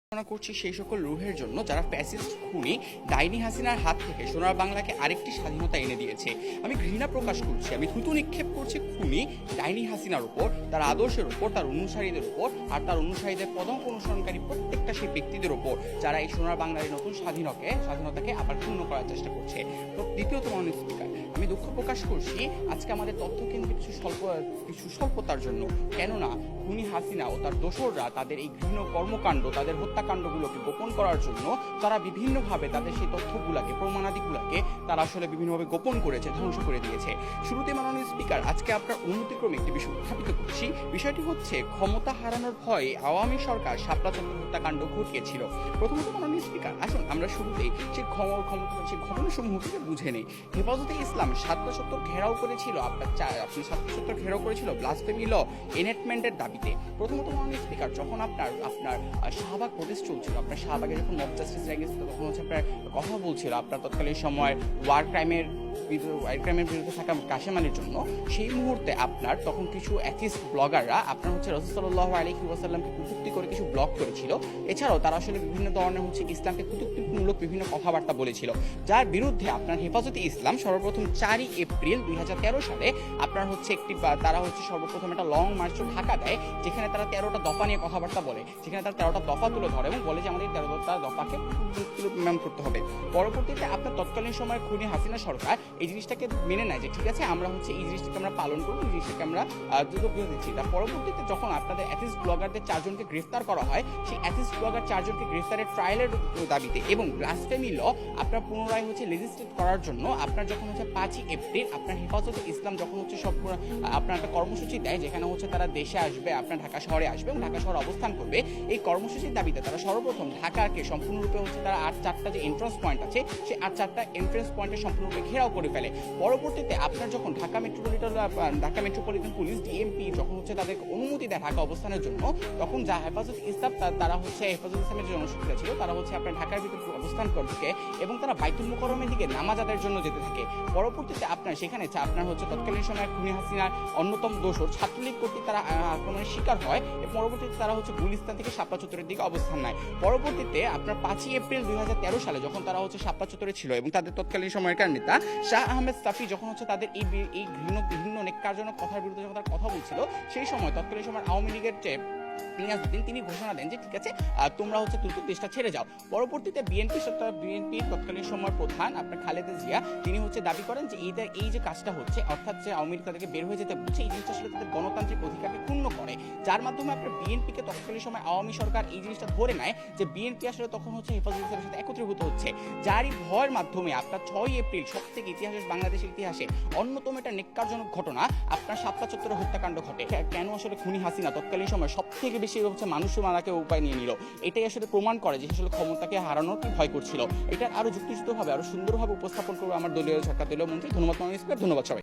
প্রার্থনা করছি সেই সকল রুহের জন্য যারা ফ্যাসিস্ট খুনি ডাইনি হাসিনার হাত থেকে সোনার বাংলাকে আরেকটি স্বাধীনতা এনে দিয়েছে। আমি ঘৃণা প্রকাশ করছি, আমি থুতু নিক্ষেপ করছি খুনি ডাইনি হাসিনার উপর, তার আদর্শের উপর, তার অনুসারীদের উপর, আর তার অনুসারীদের পদঙ্ক অনুসরণকারী প্রত্যেকটা সেই ব্যক্তিদের উপর যারা এই সোনার বাংলার এই নতুন স্বাধীনতাকে আবার পূর্ণ করার চেষ্টা করছে। তো দ্বিতীয়ত মাননীয় স্পিকার, আমি দুঃখ প্রকাশ করছি আজকে আমাদের তথ্যকেন্দ্রিক কিছু স্বল্পতার জন্য। কেননা খুনি হাসিনা ও তার দোসররা তাদের এই ঘৃণ্য কর্মকাণ্ড, তাদের হত্যাকাণ্ডগুলোকে গোপন করার জন্য তারা বিভিন্নভাবে তাদের সেই তথ্যগুলাকে, প্রমাণাদিগুলাকে তারা আসলে বিভিন্নভাবে গোপন করেছে, ধ্বংস করে দিয়েছে। শুরুতে মাননীয় স্পিকার, আজকে আপনার অনুমতিক্রমে একটি বিষয় উত্থাপিত করছি। বিষয়টি হচ্ছে ক্ষমতা হারানোর ভয়ে আওয়ামী সরকার শাপলা চত্বর হত্যাকাণ্ড ঘটিয়েছিল। প্রথমত মাননীয় স্পিকার, আসুন আমরা শুরুতেই সেই ঘটনাসমূহ থেকে বুঝে নেই। হেফাজতে ইসলাম শাপলা চত্বর ঘেরাও করেছিল শাপলা চত্বর ঘেরাও করেছিল ব্লাসফেমি ল এনএক্টমেন্টের দাবিতে। প্রথমত মাননীয় স্পিকার, যখন আপনার শাহবাগ প্রটেস্ট চলছিল, আপনার শাহবাগে যখন মব জাস্টিস এগেইনস্ট তখন হচ্ছে আপনার কথা বলছিল আপনার তৎকালীন সময় ওয়ার ক্রাইমের বিরুদ্ধে থাকা কাশেমানের জন্য, সেই মুহূর্তে আপনার তখন কিছু অ্যাথিস্ট ব্লগাররা আপনার হচ্ছে রাসূল সাল্লাল্লাহু আলাইহি ওয়াসাল্লামকে কটূক্তি করে কিছু ব্লগ করেছিল। এছাড়াও তারা আসলে বিভিন্ন ধরনের ইসলামকে কটূক্তিমূলক বিভিন্ন কথাবার্তা বলেছিল, যার বিরুদ্ধে আপনার হেফাজতে ইসলাম সর্বপ্রথম 4 এপ্রিল 2013 সালে আপনার তারা সর্বপ্রথম একটা লং মার্চ ঢাকা দেয়, যেখানে তারা 13টা দফা নিয়ে কথাবার্তা বলে, যেখানে তারা 13টা দফা তুলে ধরে এবং বলে যে আমাদের 13টা দফাকে ইমপ্লিমেন্ট করতে হবে। পরবর্তীতে আপনার তৎকালীন সময় খুনি হাসিনা সরকার এই জিনিসটাকে মেনে নেয় যে ঠিক আছে, আমরা এই জিনিসটাকে আমরা পালন করবো, এই জিনিসটাকে আমরা দ্রুত দিচ্ছি। তার পরবর্তীতে যখন আপনাদের অ্যাথিস্ট ব্লগারদের 4 জনকে গ্রেফতার করা হয়, সেই অ্যাথিস্ট ব্লগার 4 জনকে গ্রেফতারের ট্রায়ালের দাবিতে এবং ব্লাসফেমি ল আপনার পুনরায় লেজিসলেট করার জন্য আপনার যখন 5 এপ্রিল আপনার হেফাজতে ইসলাম যখন আপনার একটা কর্মসূচি দেয়, যেখানে তারা দেশে আসবে, আপনার ঢাকা শহরে আসবে এবং ঢাকা শহরে অবস্থান করবে। এই কর্মসূচির দাবিতে তারা সর্বপ্রথম ঢাকাকে সম্পূর্ণরূপে তারা 4টা যে এন্ট্রান্স পয়েন্ট আছে, সেই 4টা এন্ট্রান্স পয়েন্টে সম্পূর্ণরূপে ঘেরাও করে ফেলে। পরবর্তীতে আপনার যখন ঢাকা মেট্রোপলিটন পুলিশ ডিএমপি যখন তাদের অনুমতি দেয় ঢাকা অবস্থানের জন্য, তখন যা হেফাজত ইসলাম তারা হেফাজত ইসলামের যে জনশক্তিরা ছিল তারা আপনার ঢাকার ভিতরে অবস্থান করতে এবং তারা বাইতুল মুকাররমের দিকে নামাজ আদায়ের জন্য যেতে থাকে। পরবর্তীতে আপনার সেখানে আপনার তৎকালীন সময় খুনি হাসিনার অন্যতম দোসর ছাত্রলীগ কর্তৃক তারা আক্রমণের শিকার হয় এবং পরবর্তীতে তারা গুলিস্তান থেকে শাপলা চত্বরের দিকে অবস্থান নেয়। পরবর্তীতে আপনার 5 এপ্রিল 2013 সালে যখন তারা শাপলা চত্বরে ছিল এবং তাদের তৎকালীন সময়ের নেতা শাহ আহমেদ সাফি যখন তাদের এই ঘৃণ্য নেককারজনক কথার বিরুদ্ধে যখন তারা কথা বলছিল, সেই সময় তৎকালীন সময় আওয়ামী লীগের যে তিনি ঘোষণা দেন যে ঠিক আছে, তোমরা দ্রুত দেশটা ছেড়ে যাও। পরবর্তীতে বিএনপির তৎকালীন সময় প্রধান আপনার খালেদা জিয়া তিনি দাবি করেন যে এই যে কাজটা হচ্ছে, অর্থাৎ যে আওয়ামী লীগ তাদেরকে বের হয়ে যেতে বলছে, এই জিনিসটা আসলে তাদের গণতান্ত্রিক অধিকারকে ক্ষুণ্ণ করে, যার মাধ্যমে আপনার বিএনপিকে তৎকালীন সময় আওয়ামী সরকার এই জিনিসটা ধরে নেয় যে বিএনপি আসলে তখন হেফাজত ইসলামের সাথে একত্রীভূত হচ্ছে, যারই ভয়ের মাধ্যমে আপনার 6 এপ্রিল সব থেকে বাংলাদেশের ইতিহাসে অন্যতম একটা নেককারজনক ঘটনা আপনার শাপলা চত্বরে হত্যাকাণ্ড ঘটে। কেন খুনি হাসিনা তৎকালীন সময় সব থেকে বেশি মানুষ মারাকে উপায় নিয়ে নিল, এটাই প্রমাণ করে যে ক্ষমতাকে হারানোর কি ভয় করছিল। এটা আরো যুক্তিযুক্তভাবে, আরো সুন্দরভাবে উপস্থাপন করবে আমার দলীয় সরকার, দলীয় মন্ত্রী। ধন্যবাদ মাননীয় স্পিকার, ধন্যবাদ সবাই।